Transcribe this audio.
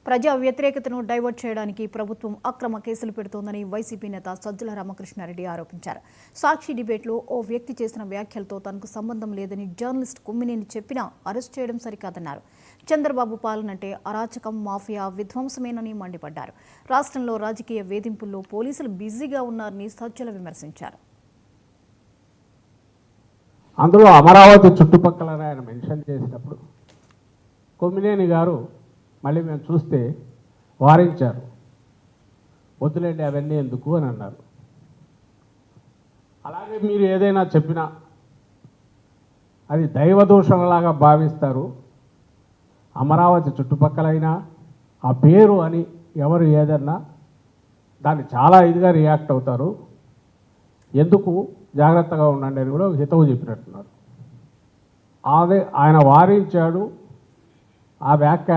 ప్రజా వ్యతిరేకతను డైవర్ట్ చేయడానికి ప్రభుత్వం అక్రమ కేసులు పెడుతోందని వైసీపీ నేత సజ్జల రామకృష్ణారెడ్డి ఆరోపించారు. సాక్షి డిబేట్లో ఓ వ్యక్తి చేసిన వ్యాఖ్యలతో తనకు సంబంధం లేదని జర్నలిస్ట్ కుమ్మినేని చెప్పినా అరెస్ట్ చేయడం సరికాదన్నారు. చంద్రబాబు పాలనంటే అరాచకం, మాఫియా, విధ్వంసమేనని మండిపడ్డారు. రాష్ట్రంలో రాజకీయ వేధింపుల్లో పోలీసులు బిజీగా ఉన్నారని సజ్జల విమర్శించారు. అందులో అమరావతి చుట్టుపక్కల ఆయన మెన్షన్ చేసినప్పుడు కొమ్మినేని గారు మళ్ళీ మేము చూస్తే వారించారు. వద్దులేండి అవన్నీ ఎందుకు అని అన్నారు. అలాగే మీరు ఏదైనా చెప్పినా అది దైవదోషంలాగా భావిస్తారు. అమరావతి చుట్టుపక్కలైనా ఆ పేరు అని ఎవరు ఏదన్నా దాన్ని చాలా ఇదిగా రియాక్ట్ అవుతారు. ఎందుకు జాగ్రత్తగా ఉండండి అని కూడా హితవు చెప్పినట్టున్నారు. అదే ఆయన వారించాడు. ఆ వ్యాఖ్య